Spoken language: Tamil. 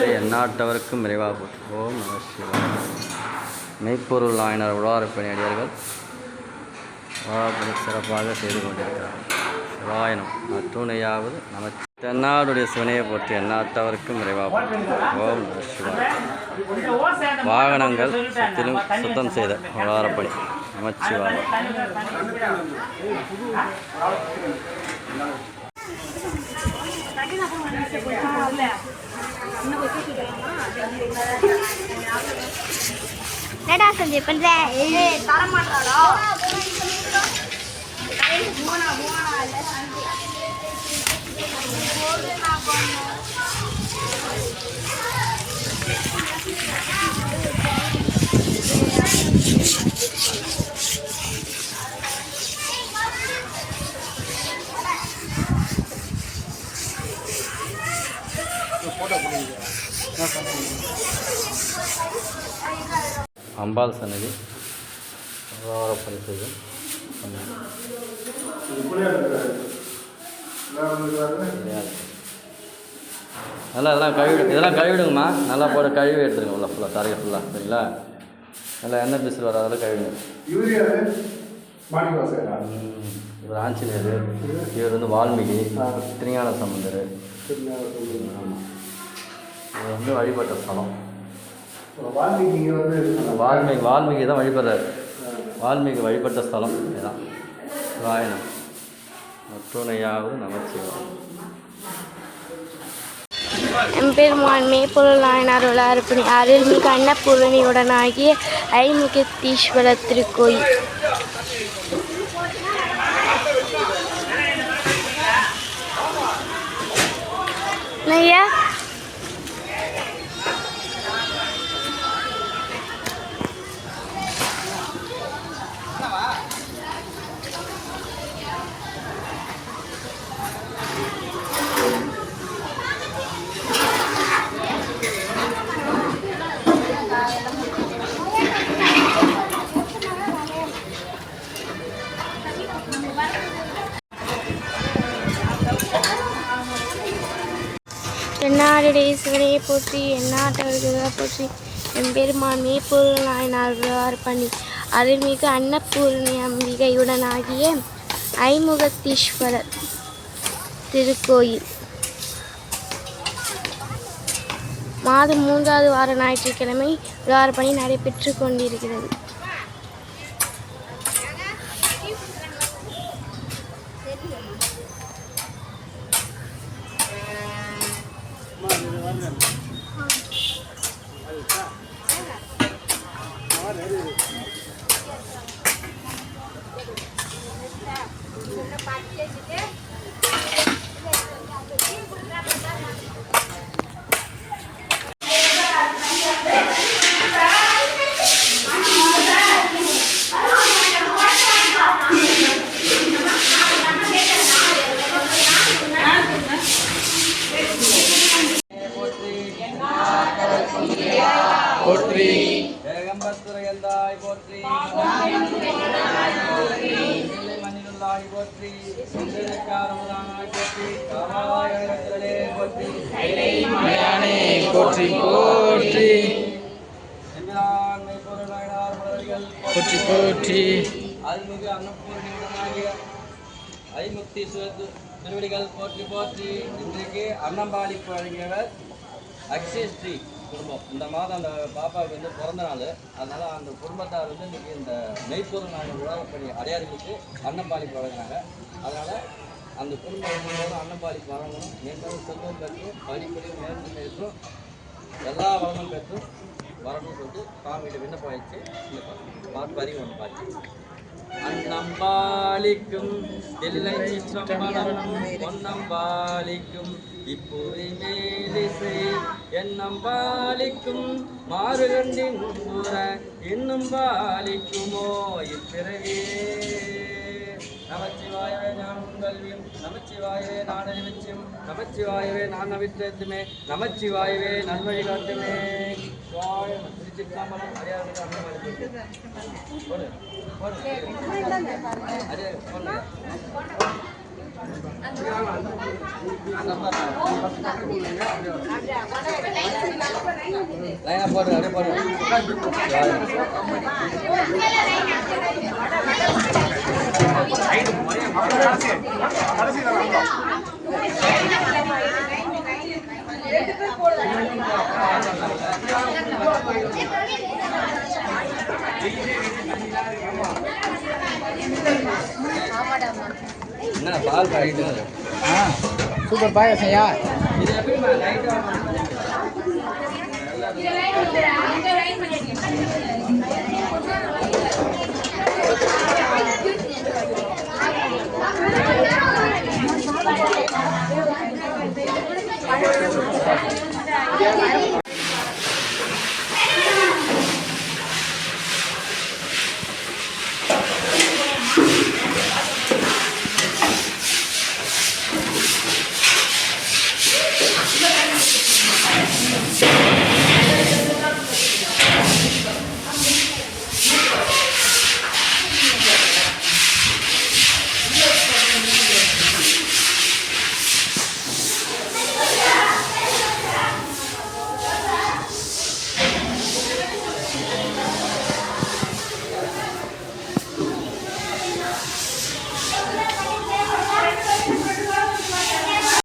போற்றி, எந்நாட்டவர்க்கும் இறைவா போற்றி. ஓம் நம சிவாய. மெய்ப்பொருள் நாயனார் உழவாரப்பணி அடியார்கள் உழவாரப்பணி சிறப்பாக செய்து கொண்டிருக்கிறார். சிவாயனம் அத்துணையாவது நம. தென்னாடுடைய சிவனையை போற்றி, எந்நாட்டவர்க்கும் இறைவா போற்றி. ஓம் நம சிவாய. வாகனங்கள் சுற்றிலும் சுத்தம் செய்த உழவாரப்பணி நமச்சிவாய. என்னடா சஞ்சய் பண்ற? தரமாட்டாடா. அம்பாள் சன்னதி உழவாரப்பணி செய்யும். நல்லா இதெல்லாம் கழுவிடுங்கம்மா. நல்லா போட கழுவி எடுத்துருங்க. உள்ள ஃபுல்லாக தரையை ஃபுல்லாக சரிங்களா. நல்லா எண்ணெய் பிசில் வராதெல்லாம் கழுவிடுங்க. இவர் ஆஞ்சநேயர், இவர் வந்து வால்மீகி, திருஞான சம்பந்தர். ஆமாம், இது வந்து வழிபட்ட ஸ்தலம். வால்மீகி தான் வழிபடுறாரு. வால்மீகி வழிபட்ட ஸ்தலம் இதுதான். வாயனம் மற்றொனையாவது நமச்சிவாயம். எம்பெருமான் மெய்ப்பொருள் நாயனார் உழவாரப்பணி அருள்மிகு அன்னபூரணியுடனாகிய ஐமுகத்தீஸ்வரர் திருக்கோயில். ஐயா தென்னாடுடைய சிவனையை போற்றி, எந்நாட்டவர்களை போற்றி. எம்பெருமான் மெய்ப்பொருள் நாயனார் உழவாரப்பணி அருள்மிகு அன்னபூரணி அம்பிகையுடனாகிய ஐமுகத்தீஸ்வரர் திருக்கோயில். மாதம் 3வது வார ஞாயிற்றுக்கிழமை உழவாரப்பணி நடைபெற்று கொண்டிருக்கிறது. போற்றி ஏகம்பத்துரையந்தாய் போற்றி, மண்ணிலுள்ளாய் போற்றி, காரமுதானாய் போற்றி, காமாயத்திலே போற்றி, போற்றி போற்றி. எம்பிரான்மை பொருளாயினார் மலர்கள் போற்றி போற்றி. அருள்மிகு அன்னபூரணியுடனாகிய ஐமுக்தீஸ்வரர் திருவடிகள் போற்றி போற்றி. இன்றைக்கு அன்னம்பாளிப்பு வழங்கியவர் அக்ஷய ஸ்ரீ குடும்பம். இந்த மாதம் அந்த பாப்பாவுக்கு வந்து பிறந்த நாள். அதனால் அந்த குடும்பத்தார் வந்து இன்றைக்கி இந்த மெய்ப்பொருள் நாயனார் உழவாரப்பணி அடையாளத்துக்கு அன்னம்பாளிப்பு வழங்கினாங்க. அதனால் அந்த குடும்பம் அன்னம்பாளிப்பு வழங்கணும். மேலும் செல்வம் பெற்று படிப்படியும் மேலும் பெற்றும் எல்லா வளமும் பெற்றும் வரணும்னு சொல்லிட்டு சாமிகிட்ட விண்ணப்பம் வச்சு இந்த பாட்டு வரி ஒன்று பார்த்து அன்னம்பாளிக்கும் தெல்லை சிற்றம்பலமும் பொன்னம்பாளிக்கும் இப்போதை மேலிசை என்னம் பாலிக்கும் மாறுகண்டின் கூற இன்னும் பாலிக்குமோ இப்பிறவே. நமச்சிவாயவே ஞானம் கல்வியும், நமச்சிவாயவே நாடனை வச்சும், நமச்சிவாயவே நான் நவித்தேத்துமே, நமச்சிவாயவே நல்வழி காட்டுமே. திருச்சிற்றம்பலம் அடியார் லைனாக போடுங்க, அப்படியே போடுங்க. என்ன பால் பாக்கெட்டு? சூப்பர் பாயாசம் யா. இது எப்படிமா நைட்டு